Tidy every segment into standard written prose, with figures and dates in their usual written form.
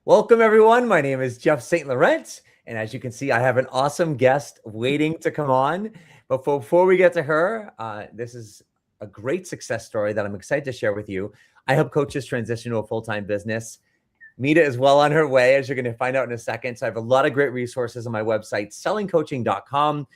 Welcome, everyone. My name is Jeff St. Laurent, and as you can see, I have an awesome guest waiting to come on. But before we get to her, this is a great success story that I'm excited to share with you. I help coaches transition to a full-time business. Mita is well on her way, as you're going to find out in a second. So I have a lot of great resources on my website, sellingcoaching.com.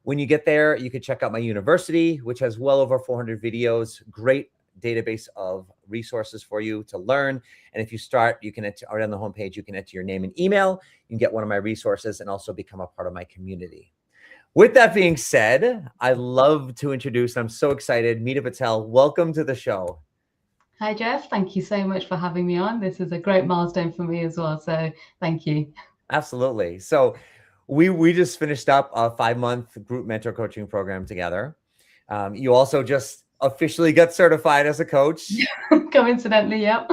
When you get there, you can check out my university, which has well over 400 videos, great database of resources for you to learn. And if you start, you can enter, right on the homepage, you can enter your name and email. You can get one of my resources and also become a part of my community. With that being said, I love to introduce, I'm so excited, Mita Patel. Welcome to the show. Hi, Jeff. Thank you so much for having me on. This is a great milestone for me as well. So thank you. Absolutely. So we just finished up a 5-month group mentor coaching program together. You also just officially got certified as a coach. Coincidentally, yep.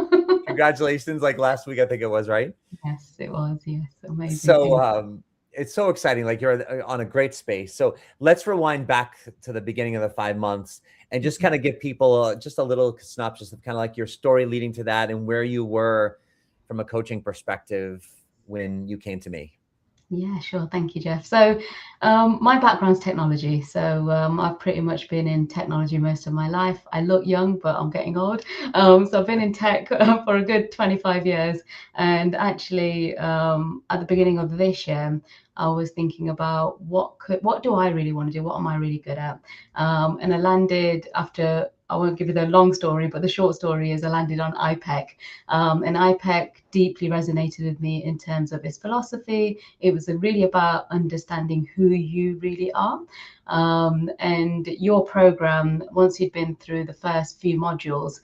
Congratulations. Like last week, I think it was, right? Yes, it was. Yes, amazing. So it's so exciting. Like you're on a great space. So let's rewind back to the beginning of the 5 months and just kind of give people just a little synopsis of kind of like your story leading to that and where you were from a coaching perspective when you came to me. Yeah, sure. Thank you, Jeff. So my background's technology. So I've pretty much been in technology most of my life. I look young, but I'm getting old. So I've been in tech for a good 25 years. And actually, at the beginning of this year, I was thinking about what do I really want to do? What am I really good at? And I landed after, I won't give you the long story, but the short story is I landed on IPEC. And IPEC deeply resonated with me in terms of its philosophy. It was really about understanding who you really are. And your program, once you've been through the first few modules,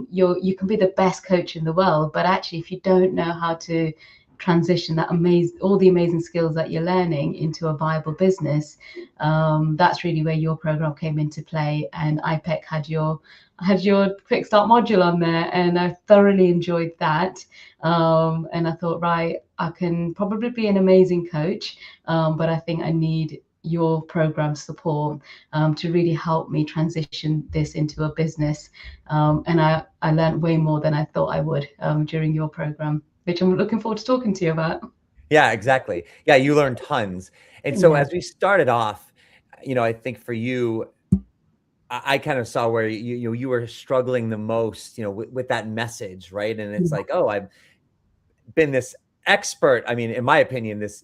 you can be the best coach in the world, but actually, if you don't know how to transition all the amazing skills that you're learning into a viable business, that's really where your program came into play. And IPEC had your quick start module on there, and I thoroughly enjoyed that. And I thought, right, I can probably be an amazing coach, but I think I need your program support to really help me transition this into a business. And I learned way more than I thought I would during your program, which I'm looking forward to talking to you about. Yeah, exactly. Yeah, you learned tons. And so Yeah. as we started off, I think for you, I kind of saw where you were struggling the most, with that message, right? And it's like, oh, I've been this expert. I mean, in my opinion, this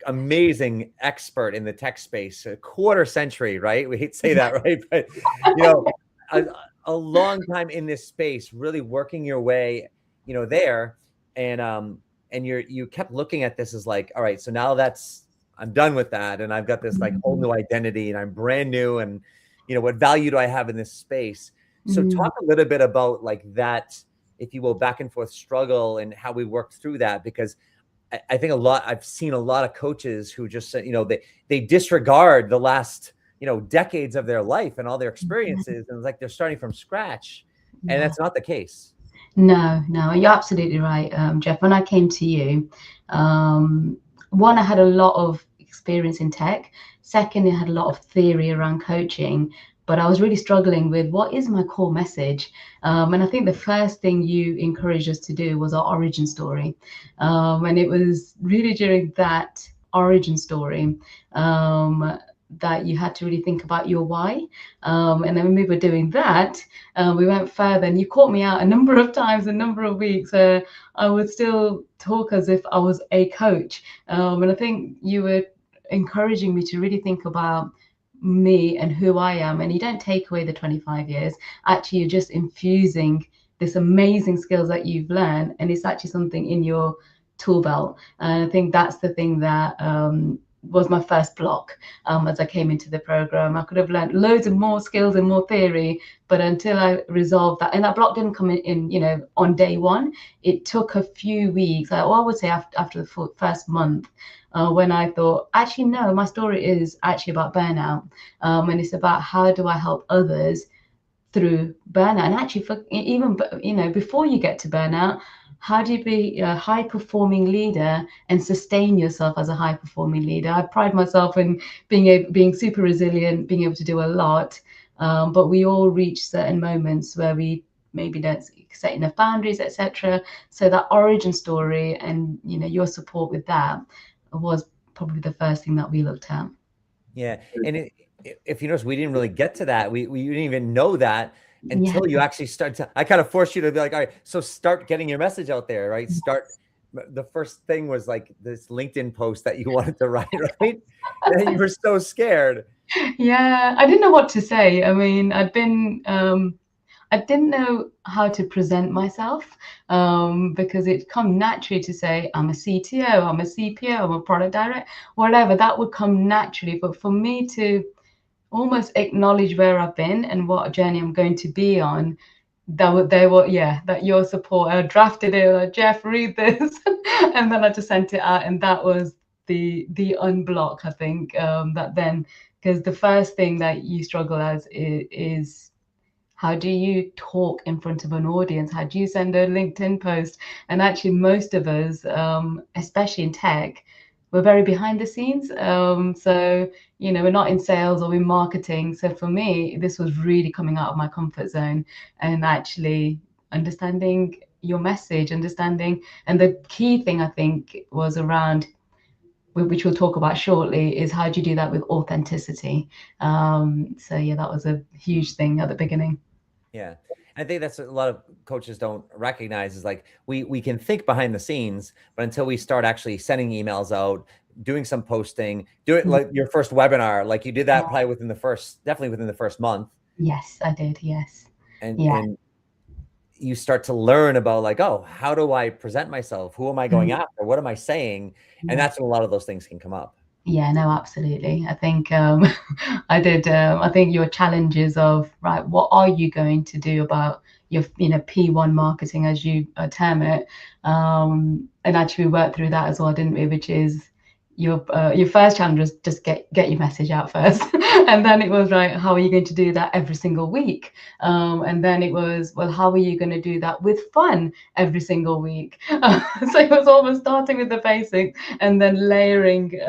amazing expert in the tech space, a quarter century, right? We hate to say that, right? But a, a long time in this space, really working your way, there, and you kept looking at this as like, all right, so now I'm done with that, and I've got this like whole new identity, and I'm brand new, and what value do I have in this space? So Mm. talk a little bit about like that, if you will, back and forth struggle and how we worked through that, because I think I've seen a lot of coaches who just say, they disregard the last, decades of their life and all their experiences. And it's like they're starting from scratch. And Yeah. that's not the case. No, you're absolutely right, Jeff. When I came to you, one, I had a lot of experience in tech. Second, I had a lot of theory around coaching, but I was really struggling with what is my core message. And I think the first thing you encouraged us to do was our origin story. And it was really during that origin story that you had to really think about your why. And then when we were doing that, we went further, and you caught me out a number of times, a number of weeks. I would still talk as if I was a coach, and I think you were encouraging me to really think about me and who I am. And you don't take away the 25 years. Actually, you're just infusing this amazing skills that you've learned, and it's actually something in your tool belt. And I think that's the thing that was my first block as I came into the program. I could have learned loads of more skills and more theory, but until I resolved that, and that block didn't come in on day one. It took a few weeks. I would say after the first month, when I thought, actually, no, my story is actually about burnout, and it's about how do I help others through burnout. And actually, for even before you get to burnout, how do you be a high performing leader and sustain yourself as a high performing leader? I pride myself in being super resilient, being able to do a lot, but we all reach certain moments where we maybe don't setting the boundaries, etc. So that origin story and your support with that was probably the first thing that we looked at. Yeah. And if you notice, we didn't really get to that. We didn't even know that Yeah. until you actually start to, I kind of forced you to be like, all right, so start getting your message out there, right? Start. The first thing was like this LinkedIn post that you wanted to write, right? And you were so scared. Yeah, I didn't know what to say. I mean, I didn't know how to present myself because it come naturally to say I'm a CTO, I'm a CPO, I'm a product director, whatever. That would come naturally. But for me to almost acknowledge where I've been and what journey I'm going to be on, that your support. I drafted it, like, Jeff, read this, and then I just sent it out, and that was the unblock. I think that then, because the first thing that you struggle as is how do you talk in front of an audience? How do you send a LinkedIn post? And actually, most of us, especially in tech, we're very behind the scenes. So, we're not in sales or in marketing. So for me, this was really coming out of my comfort zone and actually understanding your message, understanding. And the key thing I think was around, which we'll talk about shortly, is how do you do that with authenticity? So yeah, that was a huge thing at the beginning. Yeah. I think that's a lot of coaches don't recognize is like we can think behind the scenes, but until we start actually sending emails out, doing some posting, do it like your first webinar, like you did that probably definitely within the first month. Yes, I did. Yes. And Yeah. and you start to learn about like, oh, how do I present myself? Who am I going after? What am I saying? And Yeah. that's when a lot of those things can come up. Yeah, no, absolutely. I think I did. I think your challenges of, right, what are you going to do about your, P1 marketing, as you term it, and actually we worked through that as well, didn't we? Which is your first challenge was just get your message out first, and then it was, right, how are you going to do that every single week? And then it was, well, how are you going to do that with fun every single week? So it was almost starting with the basics and then layering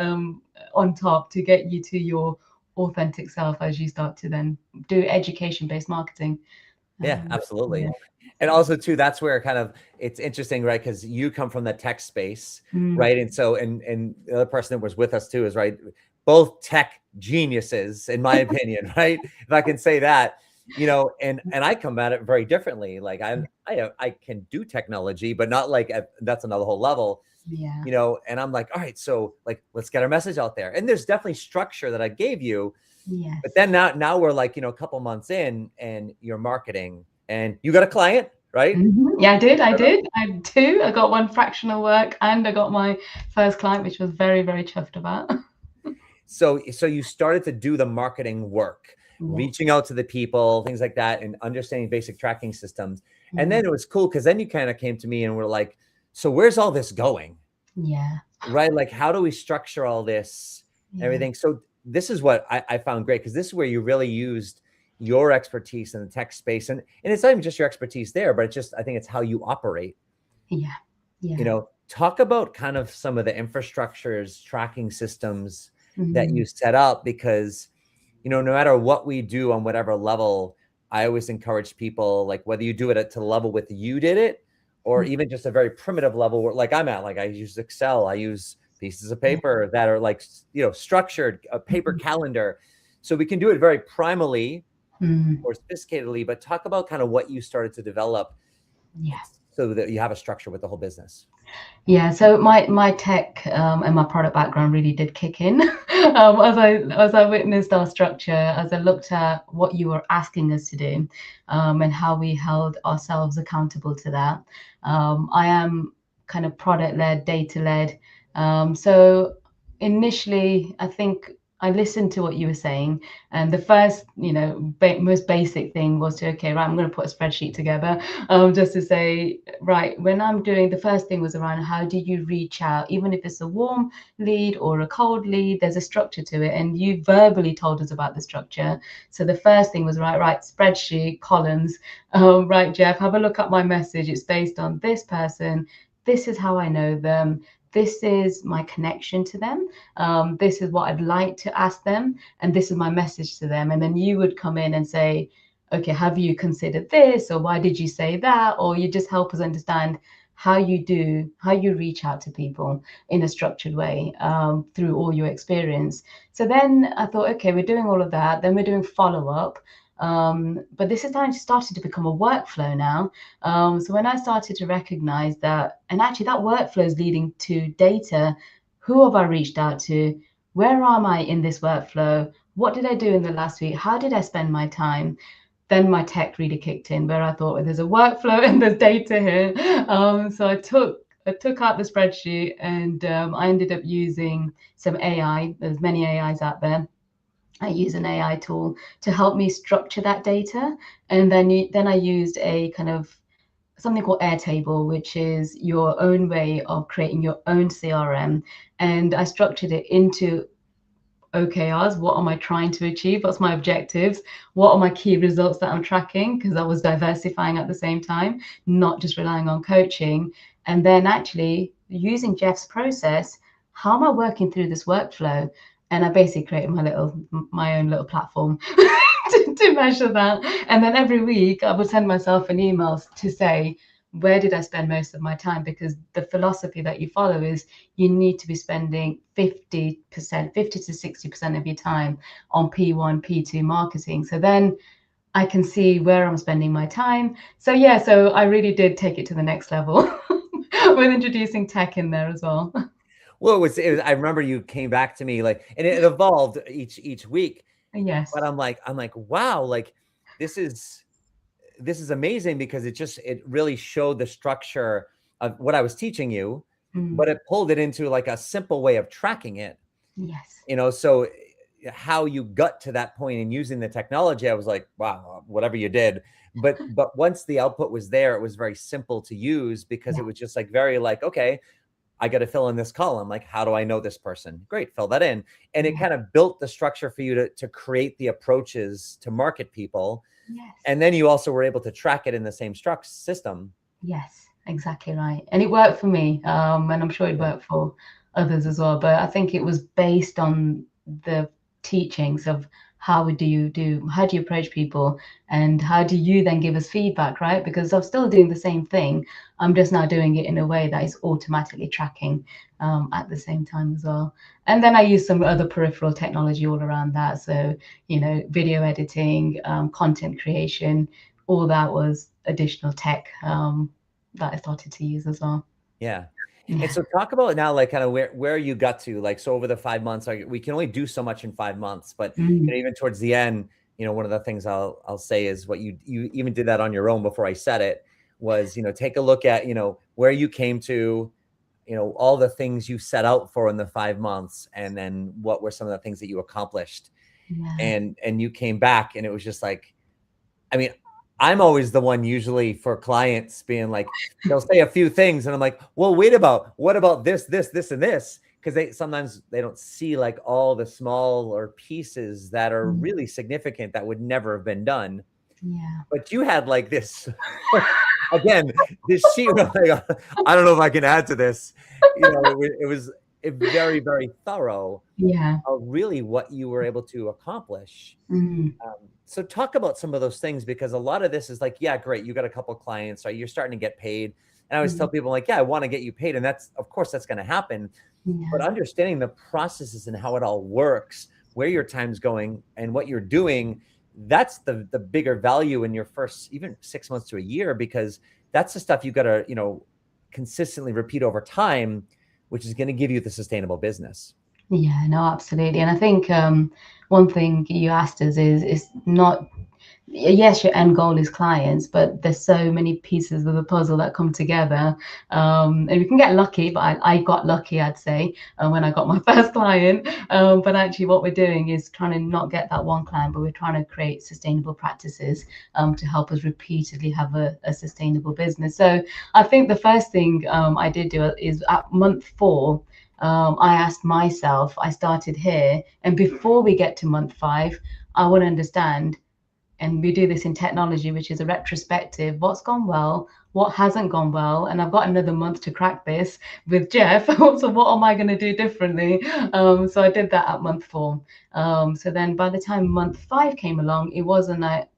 on top to get you to your authentic self as you start to then do education-based marketing. Yeah, absolutely. Yeah. And also too, that's where kind of it's interesting, right? Because you come from the tech space, Mm. right? And so and the other person that was with us too is right, both tech geniuses, in my opinion, right? If I can say that, and I come at it very differently. Like I can do technology, but not like that's another whole level. Yeah. And I'm like, all right, so like let's get our message out there. And there's definitely structure that I gave you. Yes. But then now we're like, a couple months in and you're marketing and you got a client, right? Yeah, I did. I had two. I got one fractional work and I got my first client, which was very, very chuffed about. So you started to do the marketing work, reaching out to the people, things like that, and understanding basic tracking systems. And then it was cool because then you kind of came to me and were like, so where's all this going? Yeah. Right? Like, how do we structure all this, everything? So this is what I found great, because this is where you really used your expertise in the tech space. And it's not even just your expertise there, but it's just, I think it's how you operate. Yeah. Yeah. Talk about kind of some of the infrastructures, tracking systems that Mhm. you set up, because, no matter what we do on whatever level, I always encourage people, like whether you do it to the level with you did it, or even just a very primitive level where like I'm at, like I use Excel, I use pieces of paper that are like, structured, a paper calendar. So we can do it very primally or sophisticatedly, but talk about kind of what you started to develop Yeah. so that you have a structure with the whole business. Yeah, so my tech and my product background really did kick in as I witnessed our structure, as I looked at what you were asking us to do, and how we held ourselves accountable to that. I am kind of product led, data led. So initially, I think I listened to what you were saying, and the first, most basic thing was to, okay, right, I'm going to put a spreadsheet together, just to say, right, when I'm doing, the first thing was around how do you reach out, even if it's a warm lead or a cold lead, there's a structure to it. And you verbally told us about the structure. So the first thing was, right, spreadsheet, columns, right, Jeff, have a look at my message. It's based on this person. This is how I know them. This is my connection to them. This is what I'd like to ask them. And this is my message to them. And then you would come in and say, okay, have you considered this, or why did you say that? Or you just help us understand how you reach out to people in a structured way, through all your experience. So then I thought, okay, we're doing all of that. Then we're doing follow up. But this is kind of started to become a workflow now. So when I started to recognize that, and actually that workflow is leading to data. Who have I reached out to? Where am I in this workflow? What did I do in the last week? How did I spend my time? Then my tech really kicked in, where I thought, well, there's a workflow and there's data here. So I took out the spreadsheet, and I ended up using some AI. There's many AIs out there. I use an AI tool to help me structure that data, and then I used a kind of something called Airtable, which is your own way of creating your own CRM, and I structured it into OKRs. What am I trying to achieve? What's my objectives? What are my key results that I'm tracking? Because I was diversifying at the same time, not just relying on coaching. And then actually using Jeff's process, how am I working through this workflow? And I basically created my own little platform to measure that. And then every week I would send myself an email to say, where did I spend most of my time? Because the philosophy that you follow is you need to be spending 50%, 50 to 60% of your time on P1, P2 marketing. So then I can see where I'm spending my time. So yeah, so I really did take it to the next level with introducing tech in there as well. Well, it was, I remember you came back to me like, and it evolved each week, Yes. but I'm like, wow, like this is amazing because it really showed the structure of what I was teaching you, but it pulled it into like a simple way of tracking it, Yes. so how you got to that point in using the technology, I was like, wow, whatever you did. But once the output was there, it was very simple to use because Yeah. it was just like very like, okay, I got to fill in this column. Like, how do I know this person? Great, fill that in. And it Yeah. kind of built the structure for you to create the approaches to market people. Yes. And then you also were able to track it in the same struct system. Yes, exactly right. And it worked for me, and I'm sure it Yeah. worked for others as well. But I think it was based on the teachings of how do you approach people, and how do you then give us feedback, right? Because I'm still doing the same thing. I'm just now doing it in a way that is automatically tracking, at the same time as well. And then I use some other peripheral technology all around that. So, video editing, content creation, all that was additional tech, that I started to use as well. Yeah. And Yeah. so talk about now, like kind of where you got to, like, so over the 5 months, like we can only do so much in 5 months, but Mm. even towards the end, one of the things I'll say is what you even did that on your own before I said it was, take a look at, where you came to, all the things you set out for in the 5 months, and then what were some of the things that you accomplished, Yeah. and you came back, and it was just like, I mean, I'm always the one usually for clients being like, they'll say a few things and I'm like, well, what about this, and this? Because sometimes they don't see like all the smaller pieces that are Mm. really significant that would never have been done. Yeah. But you had like this, again, this sheet. I don't know if I can add to this. It was very, very thorough Yeah. of really what you were able to accomplish. Mm. So talk about some of those things, because a lot of this is like, yeah, great, you got a couple clients, right? You're starting to get paid. And I always tell Mm. people like, yeah, I want to get you paid. And that's, of course, that's going to happen. But Yeah. understanding the processes and how it all works, where your time's going and what you're doing, that's the bigger value in your first even 6 months to a year, because that's the stuff you got to, consistently repeat over time, which is going to give you the sustainable business. Yeah, no, absolutely. And I think, one thing you asked us is not, yes, your end goal is clients, but there's so many pieces of the puzzle that come together. And we can get lucky, but I got lucky, I'd say, when I got my first client. But actually, what we're doing is trying to not get that one client, but we're trying to create sustainable practices, to help us repeatedly have a sustainable business. So I think the first thing, I did do is at month 4. I asked myself, I started here, and before we get to month 5, I want to understand, and we do this in technology, which is a retrospective, what's gone well, what hasn't gone well, and I've got another month to crack this with Jeff. So what am I going to do differently? So I did that at month 4. So then by the time month 5 came along, it wasn't like,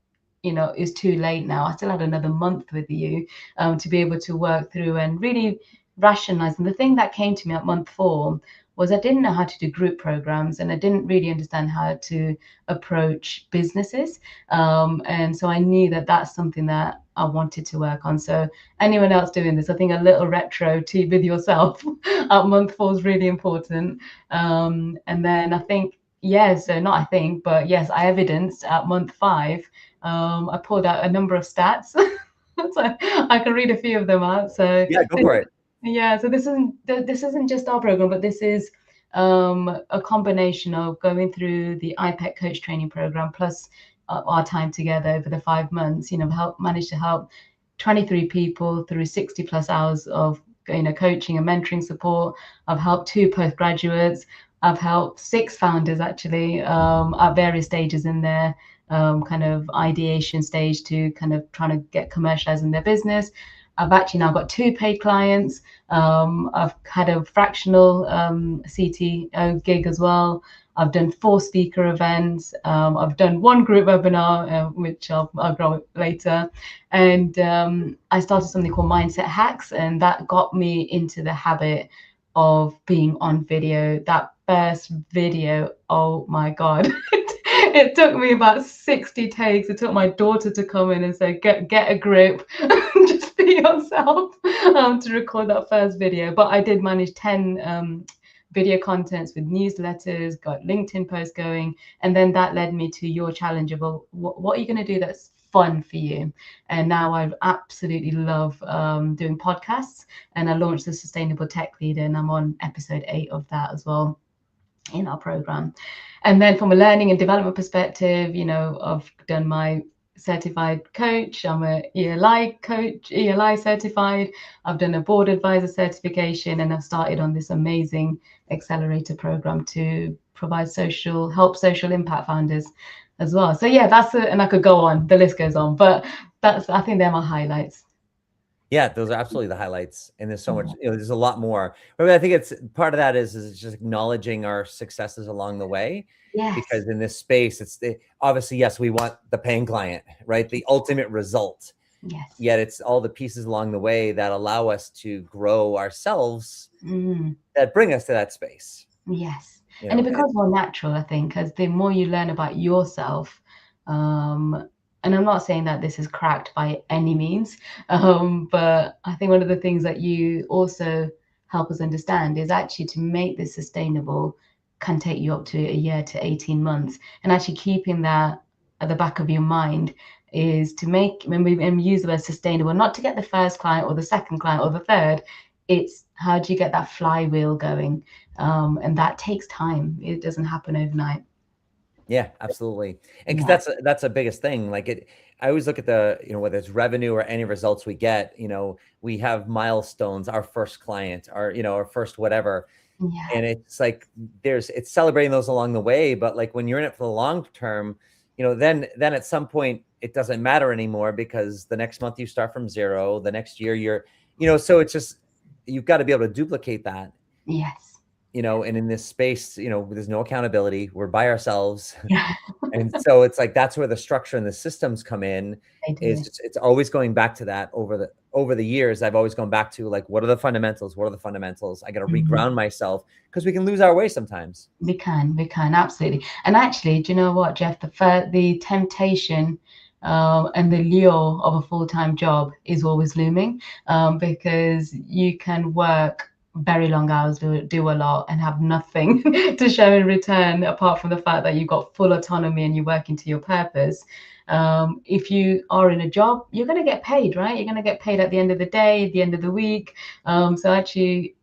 it's too late now. I still had another month with you to be able to work through and really rationalize. And the thing that came to me at month 4 was I didn't know how to do group programs, and I didn't really understand how to approach businesses. And so I knew that that's something that I wanted to work on. So anyone else doing this, I think a little retro to with yourself at month 4 is really important. And then I think, so not I think, but yes, I evidenced at month 5. I pulled out a number of stats. So I can read a few of them out. So Yeah, go for it. yeah, so this isn't just our program, but this is a combination of going through the IPEC coach training program plus our time together over the 5 months. Managed to help 23 people through 60 plus hours of coaching and mentoring support. I've helped 2 postgraduates. I've helped 6 founders actually at various stages in their kind of ideation stage to kind of trying to get commercializing their business. I've actually now got 2 paid clients. I've had a fractional CTO gig as well. I've done 4 speaker events. I've done 1 group webinar, which I'll grow later. And I started something called Mindset Hacks, and that got me into the habit of being on video. That first video, oh my God. It took me about 60 takes. It took my daughter to come in and say, get a grip, just be yourself, to record that first video. But I did manage 10 video contents with newsletters, got LinkedIn posts going. And then that led me to your challenge of, well, what are you going to do that's fun for you? And now I absolutely love doing podcasts. And I launched the Sustainable Tech Leader, and I'm on episode 8 of that as well in our program. And then from a learning and development perspective, I've done my certified coach. I'm a ELI coach, ELI certified. I've done a board advisor certification, and I've started on this amazing accelerator program to provide help social impact founders as well. So yeah, and I could go on, the list goes on, but I think they're my highlights. Yeah, those are absolutely the highlights. And there's so much, there's a lot more. But I think it's part of that is just acknowledging our successes along the way. Yes. Because in this space, obviously, yes, we want the paying client, right? The ultimate result. Yes. Yet it's all the pieces along the way that allow us to grow ourselves that bring us to that space. Yes. And it becomes more natural, I think, because the more you learn about yourself, and I'm not saying that this is cracked by any means, but I think one of the things that you also help us understand is actually to make this sustainable can take you up to a year to 18 months. And actually keeping that at the back of your mind is to make, when we use the word sustainable, not to get the first client or the second client or the third, it's how do you get that flywheel going? And that takes time. It doesn't happen overnight. Yeah, absolutely. And because that's the biggest thing. Like I always look at the, whether it's revenue or any results we get, we have milestones, our first client, our first whatever. Yeah. And it's like, it's celebrating those along the way. But like when you're in it for the long term, then at some point it doesn't matter anymore, because the next month you start from 0, the next year you're, so it's just, you've got to be able to duplicate that. Yes. And in this space, there's no accountability. We're by ourselves. Yeah. And so it's like, that's where the structure and the systems come in. It's always going back to that over the years. I've always gone back to like, what are the fundamentals? What are the fundamentals? I got to reground myself, because we can lose our way sometimes. We can absolutely. And actually, do you know what, Jeff, the temptation and the lure of a full-time job is always looming, because you can work very long hours, do a lot, and have nothing to show in return apart from the fact that you've got full autonomy and you're working to your purpose. If you are in a job, you're going to get paid, right? You're going to get paid at the end of the day, at the end of the week. So actually,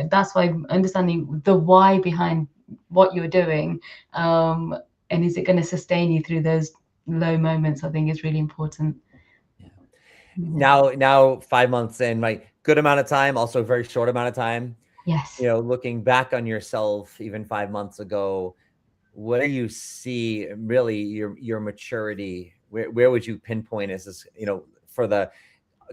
that's why understanding the why behind what you're doing, and is it going to sustain you through those low moments, I think is really important. Now 5 months in, like, good amount of time, also a very short amount of time. Yes. Looking back on yourself even 5 months ago, what do you see really your maturity? Where would you pinpoint as this, for the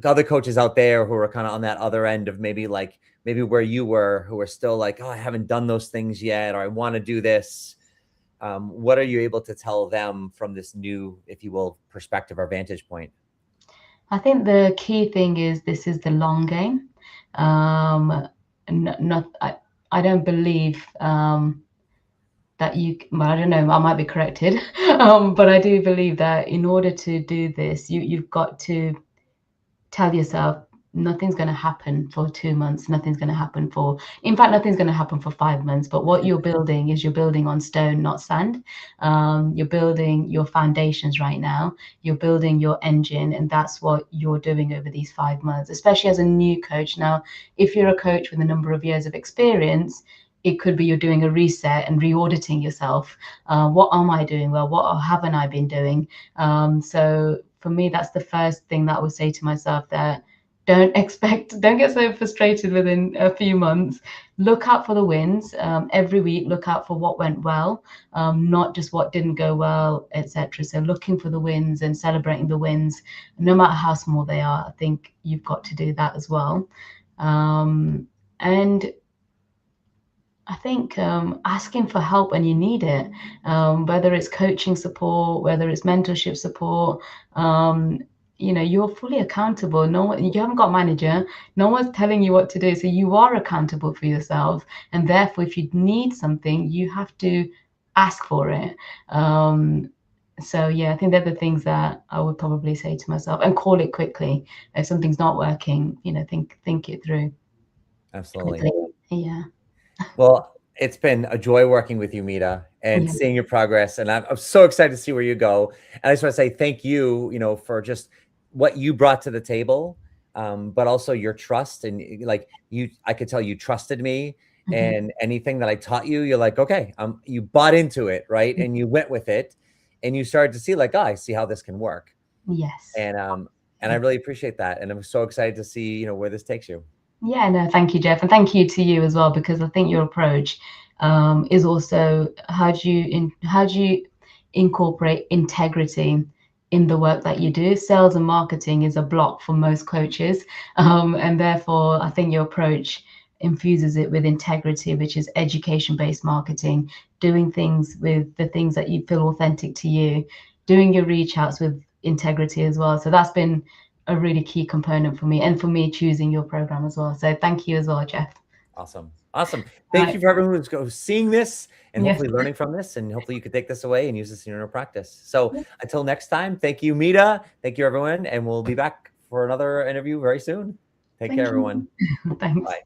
other coaches out there who are kind of on that other end of maybe where you were, who are still like, oh, I haven't done those things yet, or I want to do this. what are you able to tell them from this new, if you will, perspective or vantage point? I think the key thing is this is the long game. Not I don't believe that well, I don't know, I might be corrected, but I do believe that in order to do this, you've got to tell yourself nothing's going to happen for 2 months, nothing's going to happen for, in fact, nothing's going to happen for 5 months. But what you're building is you're building on stone, not sand. You're building your foundations right now. You're building your engine, and that's what you're doing over these 5 months, especially as a new coach. Now, if you're a coach with a number of years of experience, it could be you're doing a reset and re-auditing yourself. What am I doing well? What haven't I been doing? So for me, that's the first thing that I would say to myself, that don't get so frustrated within a few months. Look out for the wins every week. Look out for what went well, not just what didn't go well, etc. So looking for the wins and celebrating the wins, no matter how small they are. I think you've got to do that as well. And I think asking for help when you need it, whether it's coaching support, whether it's mentorship support, you're fully accountable. No one, you haven't got a manager. No one's telling you what to do. So you are accountable for yourself. And therefore, if you need something, you have to ask for it. So yeah, I think they're the things that I would probably say to myself, and call it quickly. If something's not working, think it through. Absolutely. Quickly. Yeah. Well, it's been a joy working with you, Mita, and Yeah. seeing your progress. And I'm so excited to see where you go. And I just want to say thank you, for just what you brought to the table, but also your trust. And like I could tell you trusted me, and anything that I taught you, you're like, okay, you bought into it, right? And you went with it, and you started to see like, I see how this can work. Yes. And I really appreciate that. And I'm so excited to see, where this takes you. Yeah, no, thank you, Jeff, and thank you to you as well, because I think your approach is also how do you incorporate integrity in the work that you do. Sales and marketing is a block for most coaches, and therefore I think your approach infuses it with integrity, which is education-based marketing, doing things with the things that you feel authentic to you, doing your reach outs with integrity as well. So that's been a really key component for me, and for me choosing your program as well. So thank you as well, Jeff. Awesome. Awesome. Thank Right. you for everyone who's seeing this and Yes. hopefully learning from this, and hopefully you could take this away and use this in your practice. So until next time, thank you, Mita. Thank you, everyone. And we'll be back for another interview very soon. Take care, everyone. Thanks. Bye.